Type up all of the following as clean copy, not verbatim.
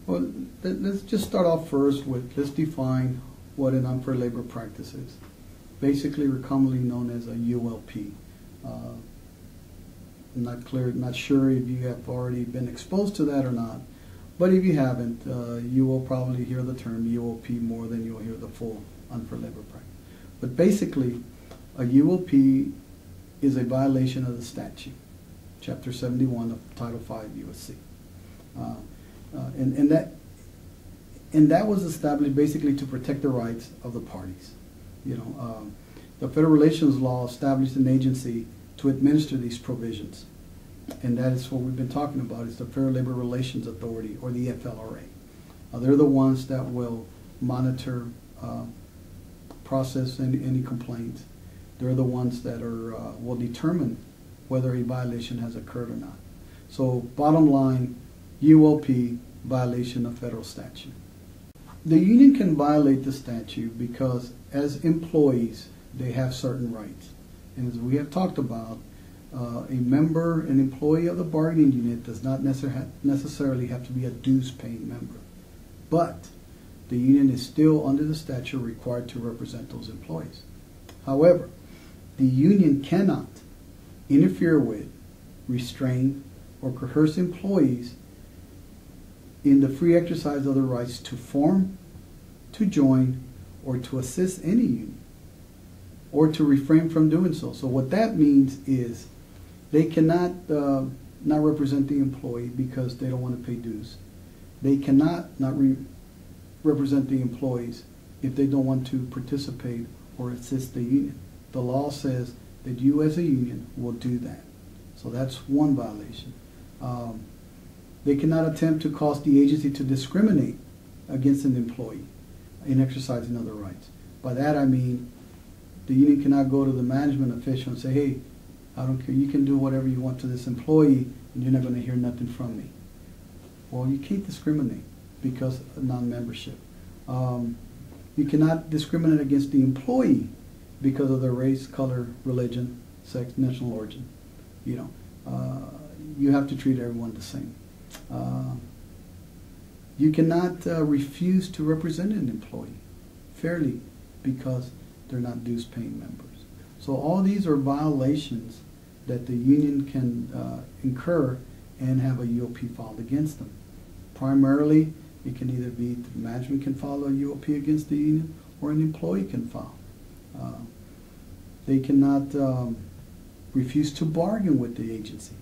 Well, let's just start off first with, let's define what an unfair labor practice is. Basically, we're commonly known as a ULP. I'm not sure if you have already been exposed to that or not, but if you haven't, you will probably hear the term ULP more than you'll hear the full unfair labor practice. But basically, a ULP is a violation of the statute, Chapter 71 of Title 5 USC. And that was established basically to protect the rights of the parties. The Federal Relations Law established an agency to administer these provisions, and that is what we've been talking about. It's the Fair Labor Relations Authority, or the FLRA. They're the ones that will monitor, process any complaints. They're the ones that will determine whether a violation has occurred or not. So bottom line, ULP, violation of federal statute. The union can violate the statute because as employees, they have certain rights. And as we have talked about, a member, an employee of the bargaining unit does not necessarily have to be a dues-paying member. But the union is still, under the statute, required to represent those employees. However, the union cannot interfere with, restrain, or coerce employees in the free exercise of their rights to form, to join, or to assist any union, or to refrain from doing so. So what that means is they cannot not represent the employee because they don't want to pay dues. They cannot not represent the employees if they don't want to participate or assist the union. The law says that you as a union will do that. So that's one violation. They cannot attempt to cause the agency to discriminate against an employee in exercising other rights. By that I mean the union cannot go to the management official and say, hey, I don't care, you can do whatever you want to this employee and you're not going to hear nothing from me. Well, you can't discriminate because of non-membership. You cannot discriminate against the employee because of their race, color, religion, sex, national origin. You have to treat everyone the same. You cannot refuse to represent an employee fairly because they're not dues-paying members. So all these are violations that the union can incur and have a UOP filed against them. Primarily, it can either be the management can file a UOP against the union or an employee can file. They cannot refuse to bargain with the agency.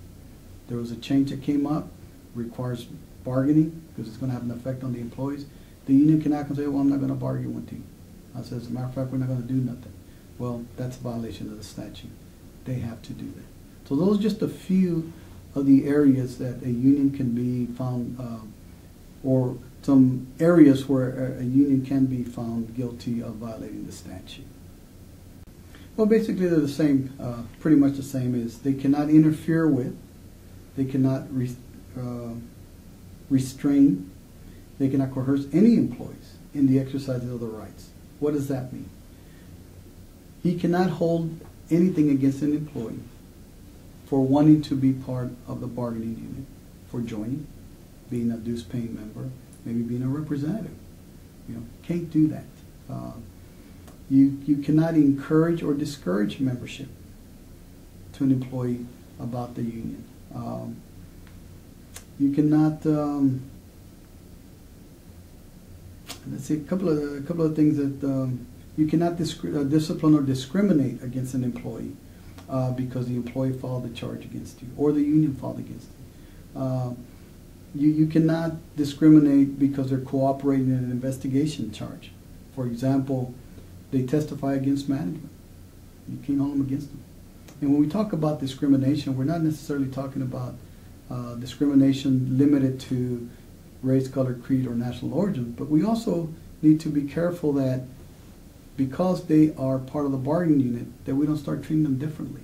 There was a change that came up, requires bargaining because it's going to have an effect on the employees. The union cannot come say, well, I'm not going to bargain with you. I said, as a matter of fact, we're not going to do nothing. Well, that's a violation of the statute. They have to do that. So those are just a few of the areas that a union can be found, or some areas where a union can be found guilty of violating the statute. Well, basically they're the same, pretty much the same as they cannot interfere with, they cannot restrain, they cannot coerce any employees in the exercise of their rights. What does that mean? He cannot hold anything against an employee for wanting to be part of the bargaining unit, for joining, being a dues-paying member, maybe being a representative. Can't do that. You cannot encourage or discourage membership to an employee about the union. You cannot. Let's see, a couple of things that you cannot discipline or discriminate against an employee because the employee filed a charge against you or the union filed against you. You cannot discriminate because they're cooperating in an investigation charge. For example, they testify against management. You can't hold them against them. And when we talk about discrimination, we're not necessarily talking about discrimination limited to race, color, creed, or national origin, but we also need to be careful that because they are part of the bargaining unit, that we don't start treating them differently.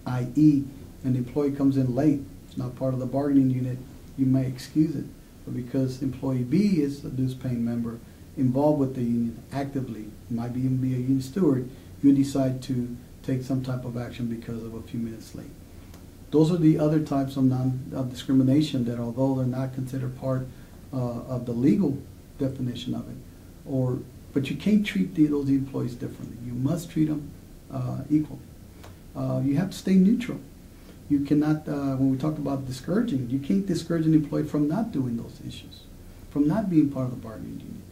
I.e., an employee comes in late, it's not part of the bargaining unit, you may excuse it. But because employee B is a dues-paying member involved with the union actively, might even be a union steward, you decide to take some type of action because of a few minutes late. Those are the other types of discrimination that, although they're not considered part of the legal definition of it, but you can't treat those employees differently. You must treat them equally. You have to stay neutral. You cannot, when we talk about discouraging, you can't discourage an employee from not doing those issues, from not being part of the bargaining union.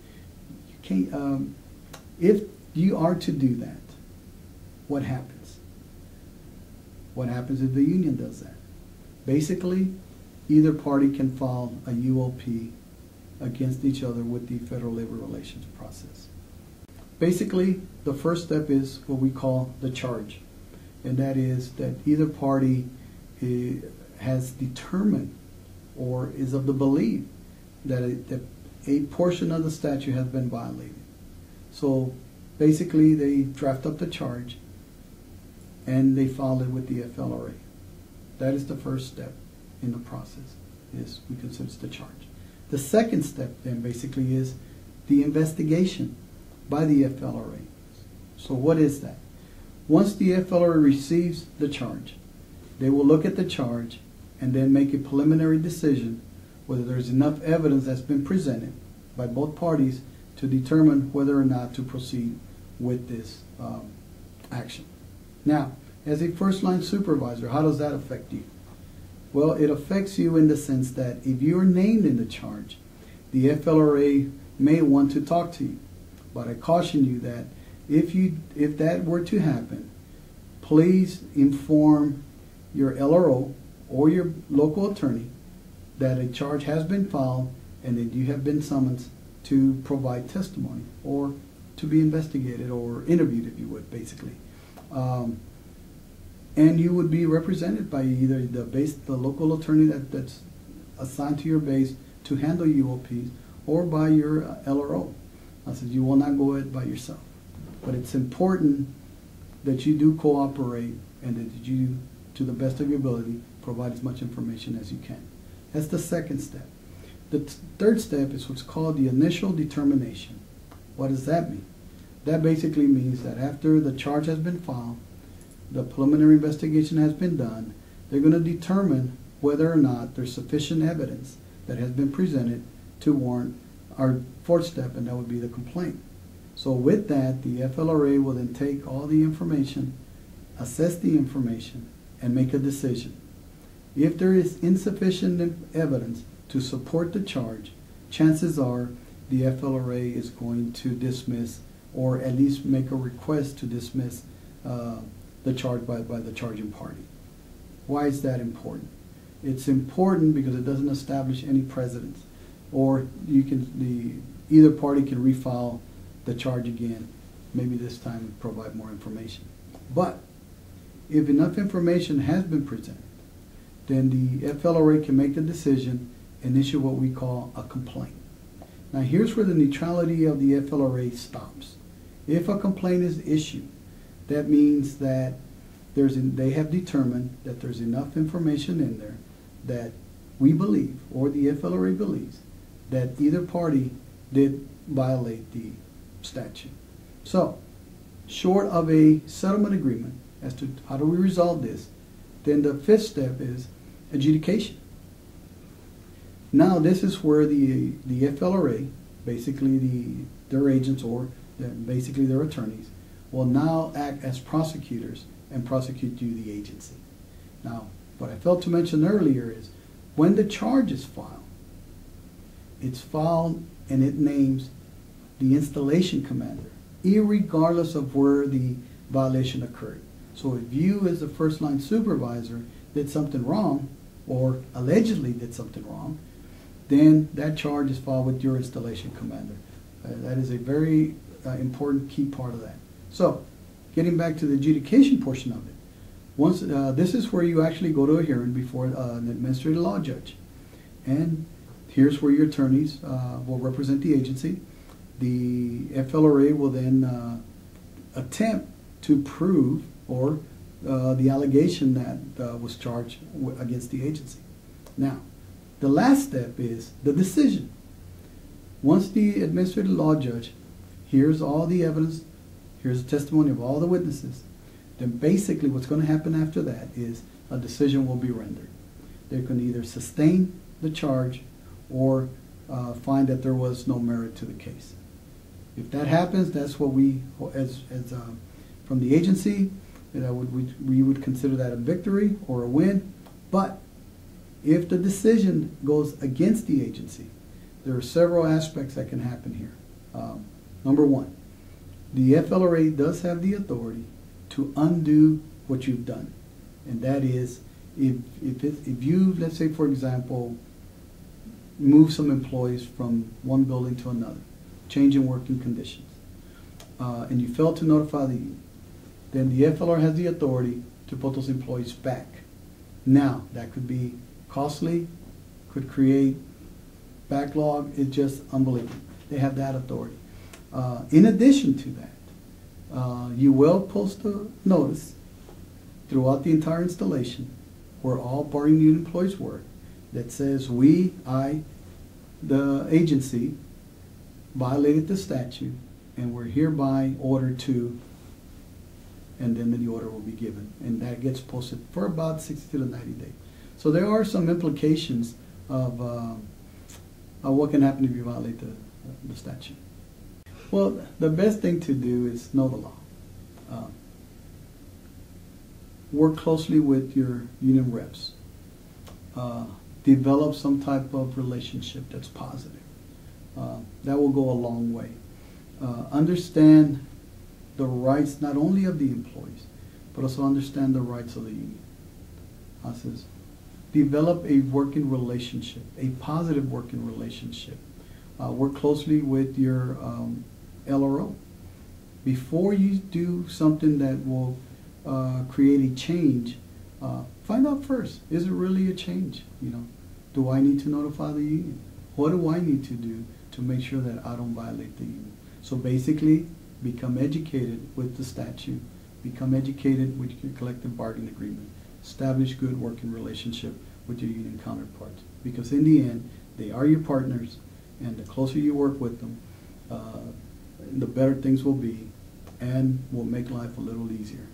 You can't, if you are to do that, what happens? What happens if the union does that? Basically, either party can file a UOP against each other with the Federal Labor Relations process. Basically, the first step is what we call the charge, and that is that either party has determined or is of the belief that a portion of the statute has been violated. So basically, they draft up the charge and they file it with the FLRA. That is the first step in the process, is we consider the charge. The second step then basically is the investigation by the FLRA. So what is that? Once the FLRA receives the charge, they will look at the charge and then make a preliminary decision whether there's enough evidence that's been presented by both parties to determine whether or not to proceed with this action. Now, as a first-line supervisor, how does that affect you? Well, it affects you in the sense that if you're named in the charge, the FLRA may want to talk to you. But I caution you that if that were to happen, please inform your LRO or your local attorney that a charge has been filed and that you have been summoned to provide testimony or to be investigated or interviewed, if you would, basically. And you would be represented by either the local attorney that's assigned to your base to handle UOPs, or by your LRO. I said you will not go it by yourself. But it's important that you do cooperate and that you, to the best of your ability, provide as much information as you can. That's the second step. The third step is what's called the initial determination. What does that mean? That basically means that after the charge has been filed, the preliminary investigation has been done, they're going to determine whether or not there's sufficient evidence that has been presented to warrant our fourth step, and that would be the complaint. So with that, the FLRA will then take all the information, assess the information, and make a decision. If there is insufficient evidence to support the charge, chances are the FLRA is going to dismiss, or at least make a request to dismiss the charge by the charging party. Why is that important? It's important because it doesn't establish any precedents, or either party can refile the charge again, maybe this time provide more information. But if enough information has been presented, then the FLRA can make the decision and issue what we call a complaint. Now here's where the neutrality of the FLRA stops. If a complaint is issued, that means that they have determined that there's enough information in there that we believe, or the FLRA believes, that either party did violate the statute. So, short of a settlement agreement as to how do we resolve this, then the fifth step is adjudication. Now this is where the FLRA, basically their agents or basically their attorneys, will now act as prosecutors and prosecute you, the agency. Now, what I failed to mention earlier is when the charge is filed, it's filed and it names the installation commander, irregardless of where the violation occurred. So if you as a first line supervisor did something wrong, or allegedly did something wrong, then that charge is filed with your installation commander. That is a very important key part of that. So, getting back to the adjudication portion of it, once this is where you actually go to a hearing before an administrative law judge, and here's where your attorneys will represent the agency. The FLRA will then attempt to prove or the allegation that was charged against the agency. Now, the last step is the decision. Once the administrative law judge hears all the evidence, here's the testimony of all the witnesses, then basically what's going to happen after that is a decision will be rendered. They can either sustain the charge or find that there was no merit to the case. If that happens, that's what we, from the agency, we would consider that a victory or a win. But if the decision goes against the agency, there are several aspects that can happen here. Number one, the FLRA does have the authority to undo what you've done. And that is, if you, let's say for example, move some employees from one building to another, change in working conditions, and you fail to notify the union, then the FLR has the authority to put those employees back. Now, that could be costly, could create backlog. It's just unbelievable. They have that authority. In addition to that, you will post a notice throughout the entire installation where all barring union employees work that says the agency, violated the statute and we're hereby ordered to, and then the order will be given. And that gets posted for about 60 to 90 days. So there are some implications of what can happen if you violate the statute. Well, the best thing to do is know the law. Work closely with your union reps. Develop some type of relationship that's positive. That will go a long way. Understand the rights not only of the employees, but also understand the rights of the union. Says, develop a working relationship, a positive working relationship. Work closely with your LRO. Before you do something that will create a change, find out first, is it really a change? Do I need to notify the union? What do I need to do to make sure that I don't violate the union? So basically, become educated with the statute, become educated with your collective bargaining agreement, establish good working relationship with your union counterparts. Because in the end, they are your partners, and the closer you work with them, the better things will be, and will make life a little easier.